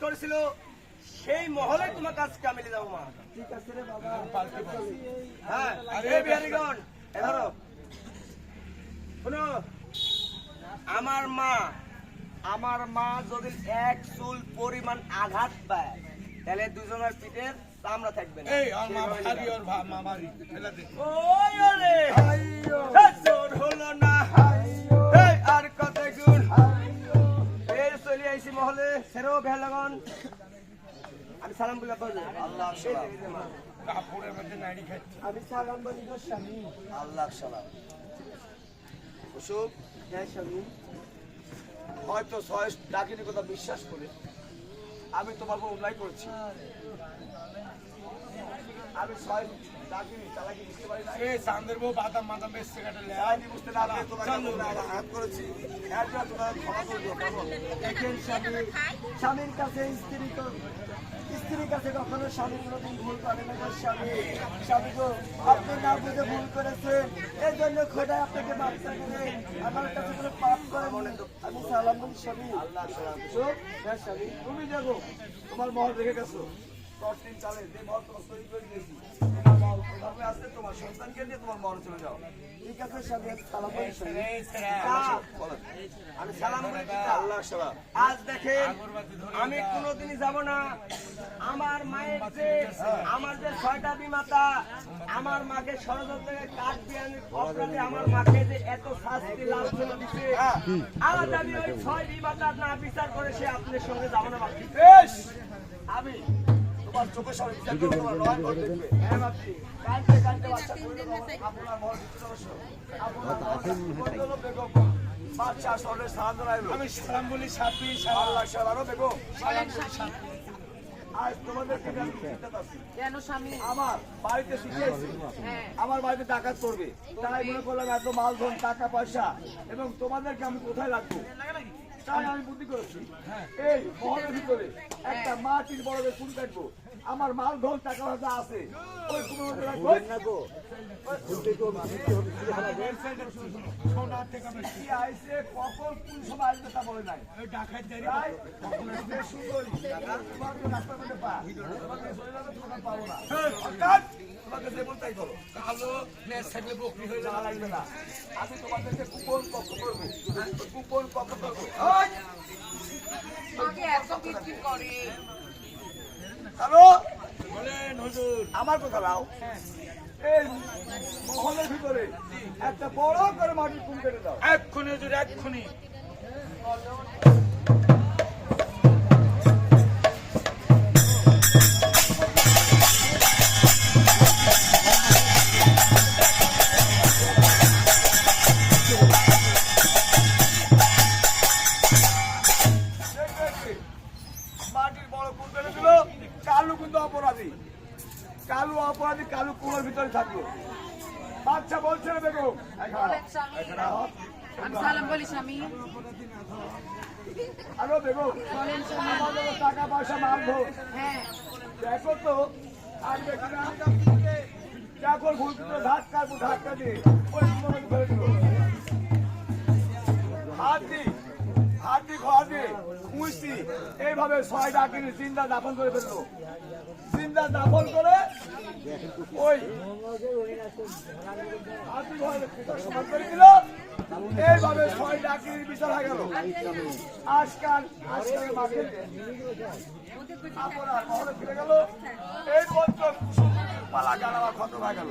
করেছিল সেই মহলে তোমার কাছে কামিলে যাবো মা। ঠিক আছে রে বাবা। হ্যাঁ এই বিহারীগণ এধারো শুনো, আমার মা যদি এক চুল পরিমাণ আঘাত পায় তাহলে দুজনের পিঠের চামড়া থাকবে না। এই আর মা ভারি আর মামারি ফেলা দে। ওই ওরে জোর হলো না, এই আর কত গুণ এই চলে আইছি মহলে সেরো বেহলাগন। আমি সালাম বলে বলবো আল্লাহ সালাম। কাপড়ের মধ্যে নাড়ি খাচ্ছে। আমি সালাম বলি তোর স্বামী। আল্লাহ সালাম। অসুখ হ্যাঁ স্বামী। হয়তো ছয় ডাকিনি কথা বিশ্বাস করে আমি তোমার উপর অন্যায় করেছি। আমি ছয় ডাকিনি চালাকি বুঝতে পারি না। এই চাঁদের বউ বাদাম মাদাম বেচতে কাটলে আমি বুঝতে না পারে তোমাকে হাত করেছি। এর জন্য তোমার ক্ষমা করে দিও কেমন? দেখেন স্বামী, স্বামীর কাছে স্ত্রীর কাছে কখনো স্বামী কোনোদিন ভুল করে না গো স্বামী। স্বামী গো, আপনি না বুঝে ভুল করেছেন, এই জন্য খোদা আপনাকে বাচ্চা করে আমার কাছে কোনো পাপ করে মনে। আমি সালাম বলি স্বামী। আল্লাহ সালাম। হ্যাঁ স্বামী। তুমি যাবো তোমার মহল রেখে গেছো 10 দিন চালে যে মহল তোমার তৈরি করে দিয়েছি তোমার মহল প্রভাবে আসছে, তোমার সন্তানকে দিয়ে তোমার মহল চলে যাও। ঠিক আছে স্বামী, আমি সালাম বলি স্বামী। বলেন। আমি সালাম বলি আল্লাহ সালাম। আজ দেখেন আমি কোনোদিনই যাব না। আমার মায়ের যে আমার যে 6টা বিমাতা আমার মাকে ষড়যন্ত্রে কাট দিয়ে আমি অপরাধে আমার মাকে যে এত শাস্তি লাঞ্ছনা দিচ্ছে, আজ আমি ওই 6 বিমাতার না বিচার করে সে আপনার সঙ্গে যাব না বাকি। বেশ আমি তোমার চোখের সামনে বিচার করবো, তোমার নয় করে দেখবে। হ্যাঁ বাপি, কালকে বাচ্চা করে দেবো। আপনার মহল দিতে অবশ্য আপনার মহল হলো বেগম বাচ্চা সরের সালাম জানাইলো। আমি সালাম বলি সাপি আল্লাহ সালাম বেগম। সালাম বলি সাপি। আজ তোমাদেরকে আমি চিন্তা করছি। কেন স্বামী? আমার বাড়িতে শিখিয়েছি আমার বাড়িতে ডাকাত করবে, তাই মনে করলাম এত মালধন টাকা পয়সা এবং তোমাদেরকে আমি কোথায় রাখবো, তাই আমি বুদ্ধি করেছি এই মহলের ভিতরে একটা মাটির বড়দের কুড়ি কাটবো। আমার মালধন টাকা পয়সা আছে ওই কুড়ির মধ্যে রাখবো। সোনা থেকে বেশি। কি আইছে কখন কোন সময় আসবে তা বলে নাই। ওই ডাকাত জারি তাই বেশ সুন্দরী। তোমাকে রাস্তার মধ্যে পা। তোমাকে চলে যাবে, তোমাকে পাবো না। অর্থাৎ তোমাকে যে বলতে তাই করো। কালো নেস থাকলে বকরি হয়ে জানা যাবে। লাগবে না। আমি তোমাদেরকে কুপন পক্ষ করবো। কুপন পক্ষ করবো। মাকে এত বিক্রি করে। হ্যালো, বলেন হুজুর। আমার কথা নাও। এই মহলের ভিতরে একটা বড় করে মাটির কুম কেটে দাও। এক্ষুনি হুজুর এক্ষুনি। মাটির বড় কুম কেটে দিল। কালু কিন্তু অপরাধী, কালু অপরাধী, কালু কুমের ভিতরে থাকলো। বাচ্চা বলছে না বেগম। বলেন স্বামী। আমি সালাম বলি স্বামী। আরো বেগম বলেন স্বামী। আমাদের টাকা পয়সা মারবো, হ্যাঁ দেখো তো আসবে কিনা। যখন ভুল করে ধাক্কা দিয়ে ওই কুমোর মধ্যে ফেলে দিল। হাত দি ঘর দিয়ে খুঁজছি এইভাবে 6 ডাকিনি জিন্দা দাফন করে ফেললো। জিন্দা দাফন করে ওই হাতি ঘরে সমান করে দিল। এইভাবে 6 ডাকিনির বিচার হয়ে গেল। আজকাল মাকে আপনার মহলে ফিরে গেল। এই পর্যন্ত পালা গাড়া খতম হয়ে গেল।